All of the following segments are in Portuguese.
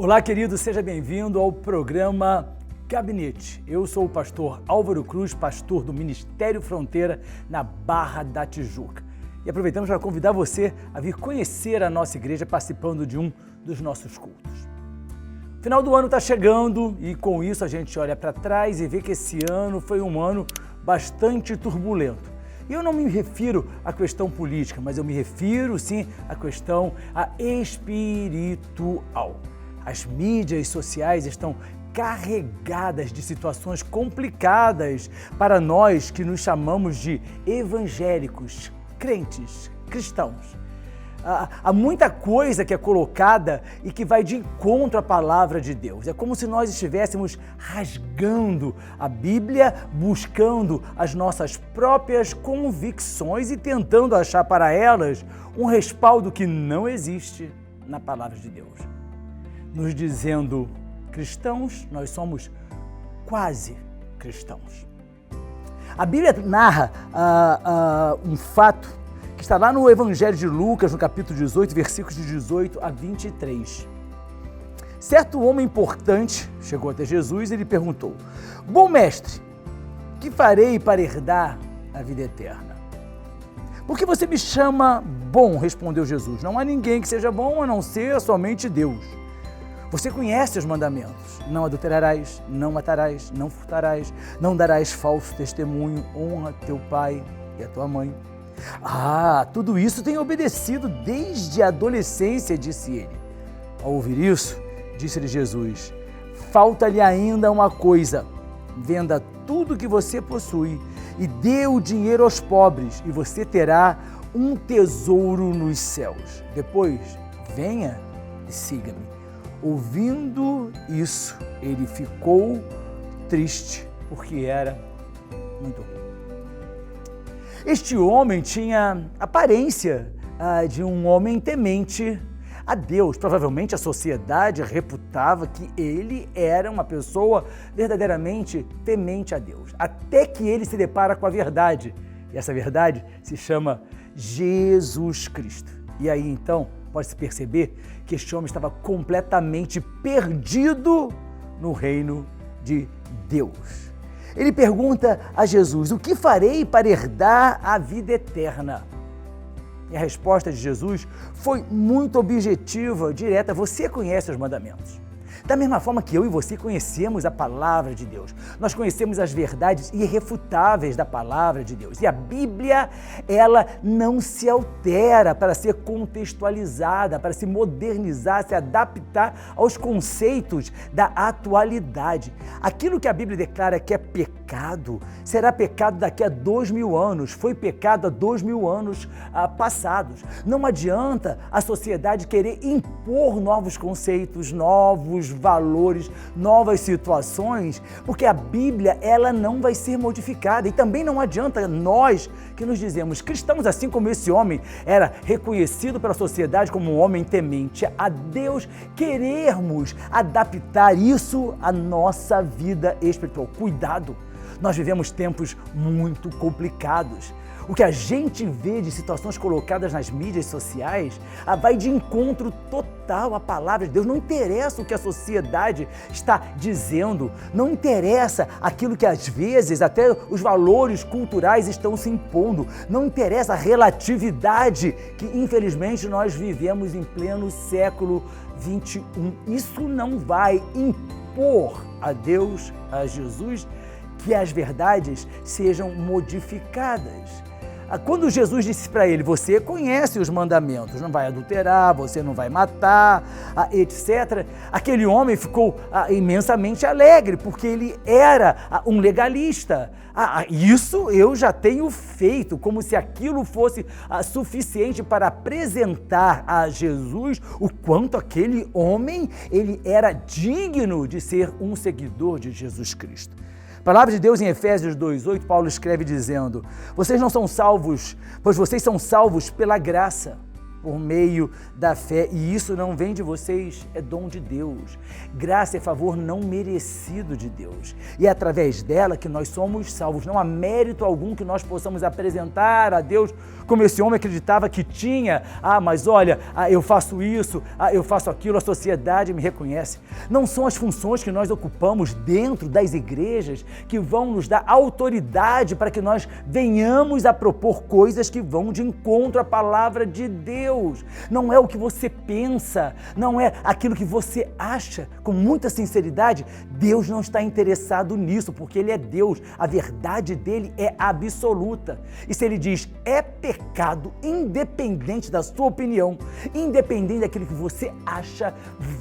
Olá, querido, seja bem-vindo ao programa Gabinete. Eu sou o pastor Álvaro Cruz, pastor do Ministério Fronteira na Barra da Tijuca. E aproveitamos para convidar você a vir conhecer a nossa igreja participando de um dos nossos cultos. O final do ano está chegando e com isso a gente olha para trás e vê que esse ano foi um ano bastante turbulento. E eu não me refiro à questão política, mas eu me refiro sim à questão espiritual. As mídias sociais estão carregadas de situações complicadas para nós que nos chamamos de evangélicos, crentes, cristãos. Há muita coisa que é colocada e que vai de encontro à palavra de Deus. É como se nós estivéssemos rasgando a Bíblia, buscando as nossas próprias convicções e tentando achar para elas um respaldo que não existe na palavra de Deus. Nos dizendo cristãos, nós somos quase cristãos. A Bíblia narra um fato que está lá no Evangelho de Lucas, no capítulo 18, versículos de 18 a 23. Certo homem importante chegou até Jesus e lhe perguntou: Bom mestre, que farei para herdar a vida eterna? Por que você me chama bom? Respondeu Jesus. Não há ninguém que seja bom a não ser somente Deus. Você conhece os mandamentos: não adulterarás, não matarás, não furtarás, não darás falso testemunho, honra teu pai e a tua mãe. Tudo isso tem obedecido desde a adolescência, disse ele. Ao ouvir isso, disse-lhe Jesus: falta-lhe ainda uma coisa. Venda tudo que você possui e dê o dinheiro aos pobres e você terá um tesouro nos céus. Depois, venha e siga-me. Ouvindo isso, ele ficou triste, porque era muito ruim. Este homem tinha aparência de um homem temente a Deus. Provavelmente a sociedade reputava que ele era uma pessoa verdadeiramente temente a Deus. Até que ele se depara com a verdade. E essa verdade se chama Jesus Cristo. E aí então pode-se perceber que este homem estava completamente perdido no reino de Deus. Ele pergunta a Jesus: o que farei para herdar a vida eterna? E a resposta de Jesus foi muito objetiva, direta. Você conhece os mandamentos. Da mesma forma que eu e você conhecemos a palavra de Deus. Nós conhecemos as verdades irrefutáveis da palavra de Deus. E a Bíblia, ela não se altera para ser contextualizada, para se modernizar, se adaptar aos conceitos da atualidade. Aquilo que a Bíblia declara que é pecado, será pecado daqui a 2000 anos. Foi pecado há 2000 anos passados. Não adianta a sociedade querer impor novos conceitos, novos valores, novas situações, porque a Bíblia, ela não vai ser modificada. E também não adianta nós que nos dizemos cristãos, assim como esse homem era reconhecido pela sociedade como um homem temente a Deus, querermos adaptar isso à nossa vida espiritual. Cuidado! Nós vivemos tempos muito complicados. O que a gente vê de situações colocadas nas mídias sociais vai de encontro total à palavra de Deus. Não interessa o que a sociedade está dizendo, não interessa aquilo que às vezes até os valores culturais estão se impondo, não interessa a relatividade que infelizmente nós vivemos em pleno século XXI. Isso não vai impor a Deus, a Jesus, que as verdades sejam modificadas. Quando Jesus disse para ele: você conhece os mandamentos, não vai adulterar, você não vai matar, etc., aquele homem ficou imensamente alegre, porque ele era um legalista. Isso eu já tenho feito, como se aquilo fosse suficiente para apresentar a Jesus o quanto aquele homem ele era digno de ser um seguidor de Jesus Cristo. A palavra de Deus em Efésios 2:8, Paulo escreve dizendo: vocês não são salvos, pois vocês são salvos pela graça, por meio da fé. E isso não vem de vocês, é dom de Deus. Graça é favor não merecido de Deus. E é através dela que nós somos salvos. Não há mérito algum que nós possamos apresentar a Deus, como esse homem acreditava que tinha. Mas olha, eu faço isso, eu faço aquilo, a sociedade me reconhece. Não são as funções que nós ocupamos dentro das igrejas que vão nos dar autoridade para que nós venhamos a propor coisas que vão de encontro à palavra de Deus. Não é o que você pensa, não é aquilo que você acha. Com muita sinceridade, Deus não está interessado nisso, porque Ele é Deus. A verdade dele é absoluta. E se Ele diz é pecado, independente da sua opinião, independente daquilo que você acha,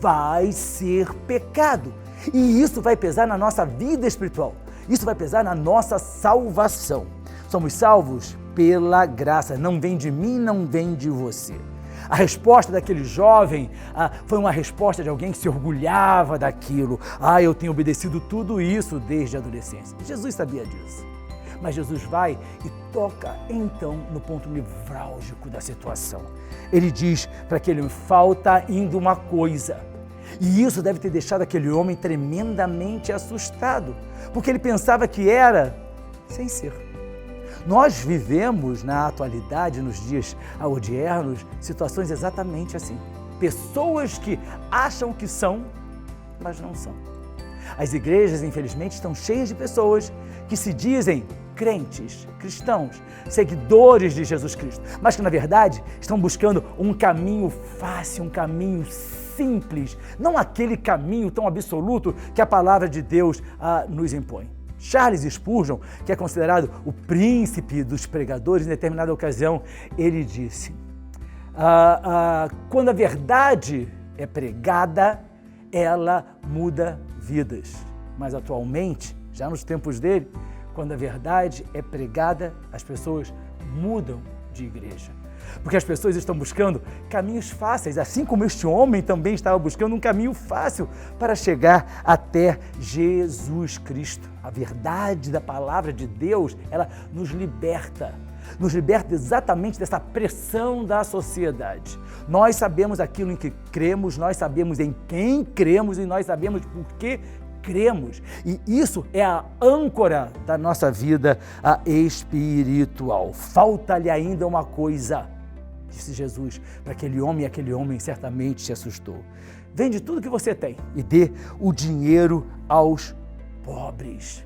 vai ser pecado. E isso vai pesar na nossa vida espiritual. Isso vai pesar na nossa salvação. Somos salvos pela graça. Não vem de mim, não vem de você. A resposta daquele jovem foi uma resposta de alguém que se orgulhava daquilo. Eu tenho obedecido tudo isso desde a adolescência. Jesus sabia disso. Mas Jesus vai e toca então no ponto nevrálgico da situação. Ele diz para aquele homem, falta ainda uma coisa. E isso deve ter deixado aquele homem tremendamente assustado, porque ele pensava que era sem ser. Nós vivemos na atualidade, nos dias odiernos, situações exatamente assim. Pessoas que acham que são, mas não são. As igrejas, infelizmente, estão cheias de pessoas que se dizem crentes, cristãos, seguidores de Jesus Cristo, mas que, na verdade, estão buscando um caminho fácil, um caminho simples, não aquele caminho tão absoluto que a palavra de Deus nos impõe. Charles Spurgeon, que é considerado o príncipe dos pregadores, em determinada ocasião, ele disse, quando a verdade é pregada, ela muda vidas. Mas atualmente, já nos tempos dele, quando a verdade é pregada, as pessoas mudam de igreja. Porque as pessoas estão buscando caminhos fáceis, assim como este homem também estava buscando um caminho fácil para chegar até Jesus Cristo. A verdade da palavra de Deus, ela nos liberta exatamente dessa pressão da sociedade. Nós sabemos aquilo em que cremos, nós sabemos em quem cremos e nós sabemos por que cremos. E isso é a âncora da nossa vida espiritual. Falta-lhe ainda uma coisa, disse Jesus para aquele homem, e aquele homem certamente se assustou. Vende tudo que você tem e dê o dinheiro aos pobres.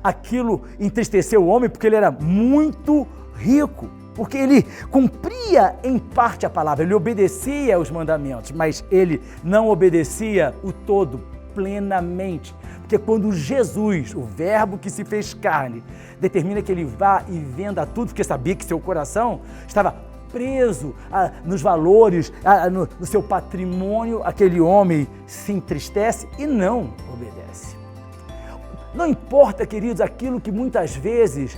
Aquilo entristeceu o homem porque ele era muito rico, porque ele cumpria em parte a palavra, ele obedecia aos mandamentos, mas ele não obedecia o todo plenamente, porque quando Jesus, o verbo que se fez carne, determina que ele vá e venda tudo, porque sabia que seu coração estava preso nos valores, no seu patrimônio, aquele homem se entristece e não obedece. Não importa, queridos, aquilo que muitas vezes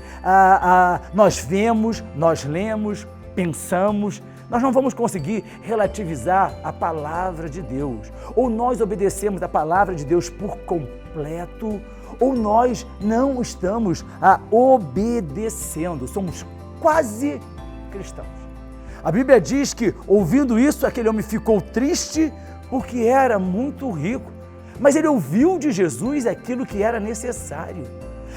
nós vemos, nós lemos, pensamos, nós não vamos conseguir relativizar a palavra de Deus. Ou nós obedecemos a palavra de Deus por completo, ou nós não estamos obedecendo. Somos quase cristãos. A Bíblia diz que, ouvindo isso, aquele homem ficou triste porque era muito rico. Mas ele ouviu de Jesus aquilo que era necessário.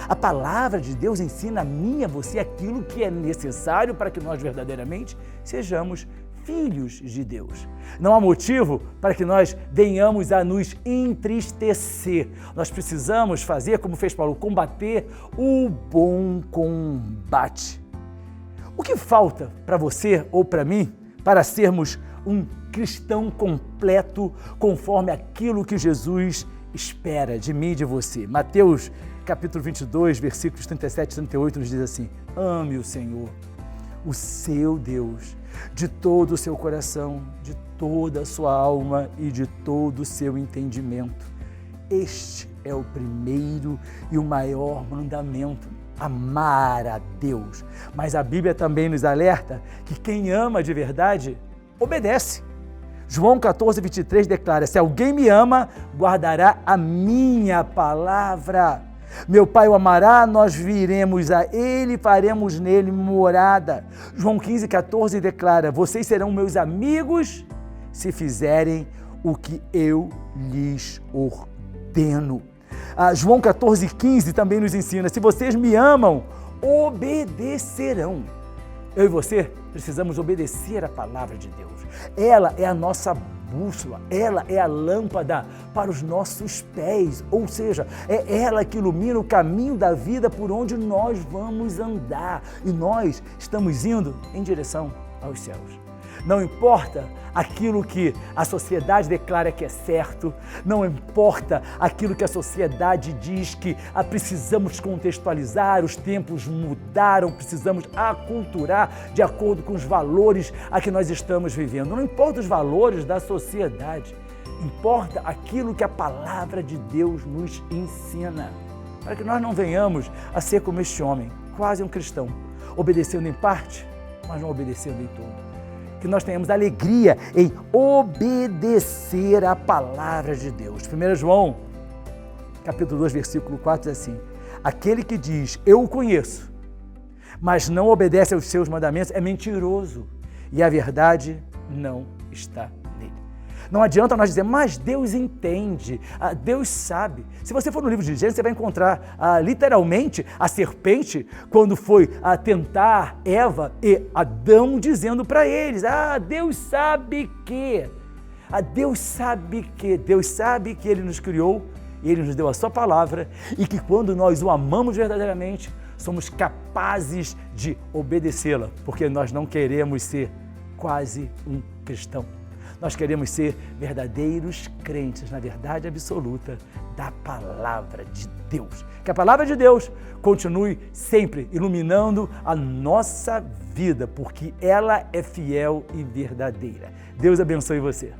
A palavra de Deus ensina a mim e a você aquilo que é necessário para que nós verdadeiramente sejamos filhos de Deus. Não há motivo para que nós venhamos a nos entristecer. Nós precisamos fazer, como fez Paulo, combater o bom combate. O que falta para você ou para mim para sermos um cristão completo conforme aquilo que Jesus espera de mim e de você? Mateus capítulo 22, versículos 37 e 38 nos diz assim: ame o Senhor, o seu Deus, de todo o seu coração, de toda a sua alma e de todo o seu entendimento. Este é o primeiro e o maior mandamento, amar a Deus. Mas a Bíblia também nos alerta que quem ama de verdade, obedece. João 14, 23 declara: se alguém me ama, guardará a minha palavra. Meu Pai o amará, nós viremos a Ele e faremos nele morada. João 15,14 declara: vocês serão meus amigos se fizerem o que eu lhes ordeno. João 14,15 também nos ensina: se vocês me amam, obedecerão. Eu e você precisamos obedecer a palavra de Deus. Ela é a nossa bússola, ela é a lâmpada para os nossos pés, ou seja, é ela que ilumina o caminho da vida por onde nós vamos andar. E nós estamos indo em direção aos céus. Não importa aquilo que a sociedade declara que é certo, não importa aquilo que a sociedade diz que precisamos contextualizar, os tempos mudaram, precisamos aculturar de acordo com os valores a que nós estamos vivendo. Não importa os valores da sociedade, importa aquilo que a palavra de Deus nos ensina, para que nós não venhamos a ser como este homem, quase um cristão, obedecendo em parte, mas não obedecendo em todo. Que nós tenhamos alegria em obedecer a palavra de Deus. 1 João, capítulo 2, versículo 4, diz assim: aquele que diz, eu o conheço, mas não obedece aos seus mandamentos, é mentiroso, e a verdade não está nele. Não adianta nós dizer, mas Deus entende, Deus sabe. Se você for no livro de Gênesis, você vai encontrar literalmente a serpente, quando foi tentar Eva e Adão, dizendo para eles, Deus sabe que, Deus sabe que Ele nos criou, Ele nos deu a sua palavra, e que quando nós o amamos verdadeiramente, somos capazes de obedecê-la, porque nós não queremos ser quase um cristão. Nós queremos ser verdadeiros crentes na verdade absoluta da palavra de Deus. Que a palavra de Deus continue sempre iluminando a nossa vida, porque ela é fiel e verdadeira. Deus abençoe você.